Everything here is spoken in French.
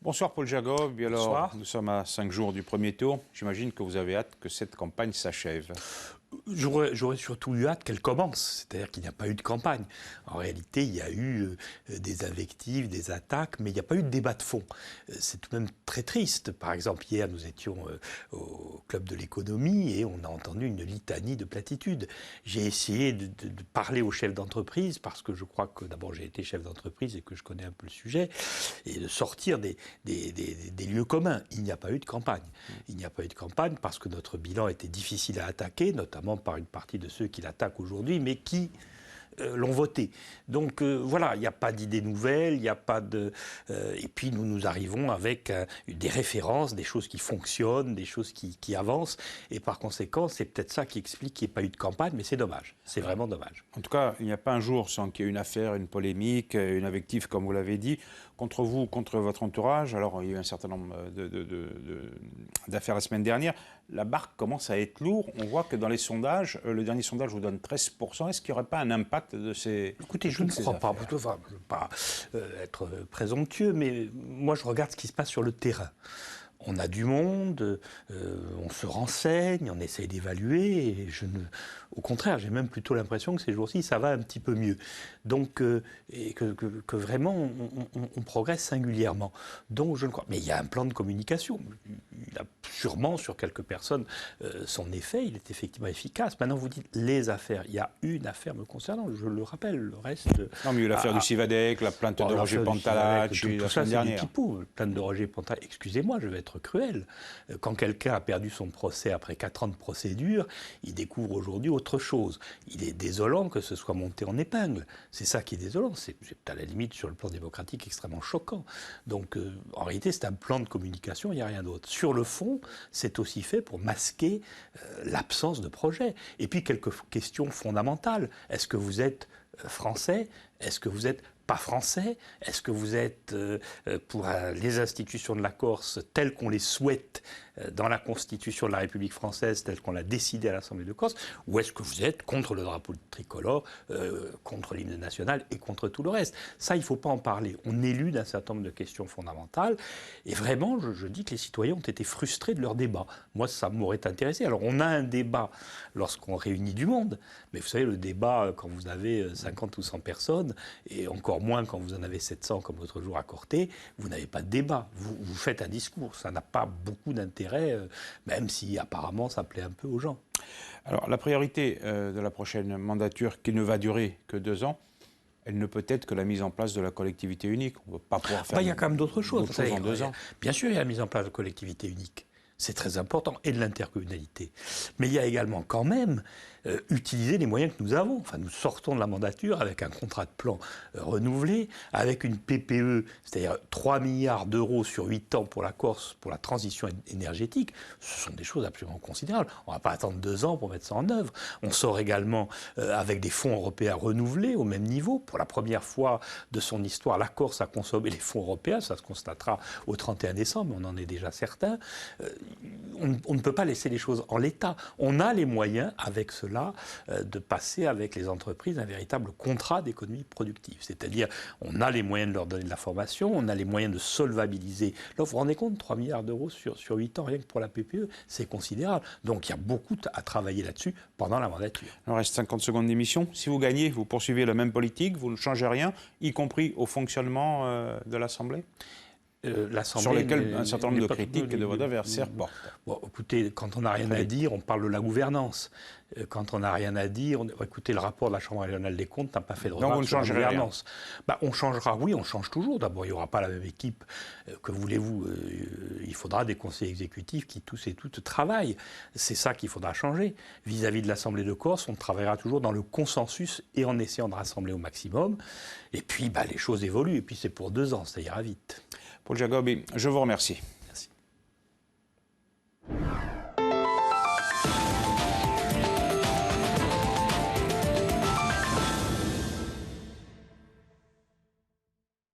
Bonsoir Paul Jacob. Alors, Bonsoir. nous sommes à 5 jours du premier tour. J'imagine que vous avez hâte que cette campagne s'achève. J'aurais surtout eu hâte qu'elle commence, c'est-à-dire qu'il n'y a pas eu de campagne. En réalité, il y a eu des invectives, des attaques, mais il n'y a pas eu de débat de fond. C'est tout de même très triste. Par exemple, hier, nous étions au Club de l'économie et on a entendu une litanie de platitudes. J'ai essayé de parler aux chefs d'entreprise, parce que je crois que d'abord j'ai été chef d'entreprise et que je connais un peu le sujet, et de sortir des lieux communs. Il n'y a pas eu de campagne. Il n'y a pas eu de campagne parce que notre bilan était difficile à attaquer, notamment par une partie de ceux qui l'attaquent aujourd'hui, mais qui l'ont voté. Donc voilà, il n'y a pas d'idées nouvelles, il n'y a pas de... et puis nous arrivons avec des références, des choses qui fonctionnent, des choses qui avancent, et par conséquent, c'est peut-être ça qui explique qu'il n'y ait pas eu de campagne, mais c'est dommage, c'est vraiment dommage. En tout cas, il n'y a pas un jour sans qu'il y ait une affaire, une polémique, une invective, comme vous l'avez dit, contre vous, contre votre entourage. Alors, il y a eu un certain nombre d'affaires la semaine dernière. La barque commence à être lourde. On voit que dans les sondages, le dernier sondage vous donne 13%. Est-ce qu'il n'y aurait pas un impact de ces... Écoutez, je ne crois pas. Je ne veux pas être présomptueux, mais moi, je regarde ce qui se passe sur le terrain. On a du monde, on se renseigne, on essaye d'évaluer, et au contraire, j'ai même plutôt l'impression que ces jours-ci, ça va un petit peu mieux. Donc, et que vraiment, on progresse singulièrement. Donc, je ne crois. Mais il y a un plan de communication. Il a sûrement, sur quelques personnes, son effet. Il est effectivement efficace. Maintenant, vous dites les affaires. Il y a une affaire me concernant, je le rappelle. Le reste. Non, mais il y a eu l'affaire du Civadec, la plainte de Roger Pantalacci, tout ça, c'est du pipeau. La plainte de Roger Pantalacci. Excusez-moi, je vais être cruel. Quand quelqu'un a perdu son procès après 4 ans de procédure, il découvre aujourd'hui autre chose. Il est désolant que ce soit monté en épingle. C'est ça qui est désolant. C'est à la limite, sur le plan démocratique, extrêmement choquant. Donc, en réalité, c'est un plan de communication, il n'y a rien d'autre. Sur le fond, c'est aussi fait pour masquer l'absence de projet. Et puis, quelques questions fondamentales. Est-ce que vous êtes français? Est-ce que vous êtes pas français? Est-ce que vous êtes pour les institutions de la Corse telles qu'on les souhaite dans la Constitution de la République française, telle qu'on l'a décidé à l'Assemblée de Corse? Ou est-ce que vous êtes contre le drapeau tricolore, contre l'hymne national et contre tout le reste? Ça, il ne faut pas en parler. On élude d'un certain nombre de questions fondamentales. Et vraiment, je dis que les citoyens ont été frustrés de leur débat. Moi, ça m'aurait intéressé. Alors, on a un débat lorsqu'on réunit du monde. Mais vous savez, le débat, quand vous avez 50 ou 100 personnes, et encore moins quand vous en avez 700 comme l'autre jour à Corté, vous n'avez pas de débat. Vous faites un discours. Ça n'a pas beaucoup d'intérêt, même si apparemment ça plaît un peu aux gens. Alors, la priorité de la prochaine mandature, qui ne va durer que 2 ans, elle ne peut être que la mise en place de la collectivité unique. On ne peut pas pouvoir faire... Il y a quand même d'autres choses en 2 ans. Bien sûr, il y a la mise en place de la collectivité unique. C'est très important, et de l'intercommunalité. Mais il y a également quand même utiliser les moyens que nous avons. Enfin, nous sortons de la mandature avec un contrat de plan renouvelé, avec une PPE, c'est-à-dire 3 milliards d'euros sur 8 ans pour la Corse, pour la transition énergétique. Ce sont des choses absolument considérables. On ne va pas attendre 2 ans pour mettre ça en œuvre. On sort également avec des fonds européens renouvelés au même niveau. Pour la première fois de son histoire, la Corse a consommé les fonds européens. Ça se constatera au 31 décembre, on en est déjà certain. On ne peut pas laisser les choses en l'état. On a les moyens, avec cela, de passer avec les entreprises un véritable contrat d'économie productive. C'est-à-dire, on a les moyens de leur donner de la formation, on a les moyens de solvabiliser. Là, vous vous rendez compte, 3 milliards d'euros sur 8 ans, rien que pour la PPE, c'est considérable. Donc, il y a beaucoup à travailler là-dessus pendant la mandature. Il nous reste 50 secondes d'émission. Si vous gagnez, vous poursuivez la même politique, vous ne changez rien, y compris au fonctionnement de l'Assemblée ? Sur lesquels un certain nombre de critiques de votre adversaire portent. Bon, écoutez, quand on n'a rien à dire, on parle de la gouvernance. Quand on n'a rien à dire, écoutez, le rapport de la Chambre régionale des comptes n'a pas fait de remarques sur la gouvernance. On changera, oui, on change toujours. D'abord, il n'y aura pas la même équipe. Que voulez-vous? Il faudra des conseils exécutifs qui tous et toutes travaillent. C'est ça qu'il faudra changer. Vis-à-vis de l'Assemblée de Corse, on travaillera toujours dans le consensus et en essayant de rassembler au maximum. Et puis, les choses évoluent. Et puis, c'est pour 2 ans, ça ira vite. Paul Jacob, je vous remercie.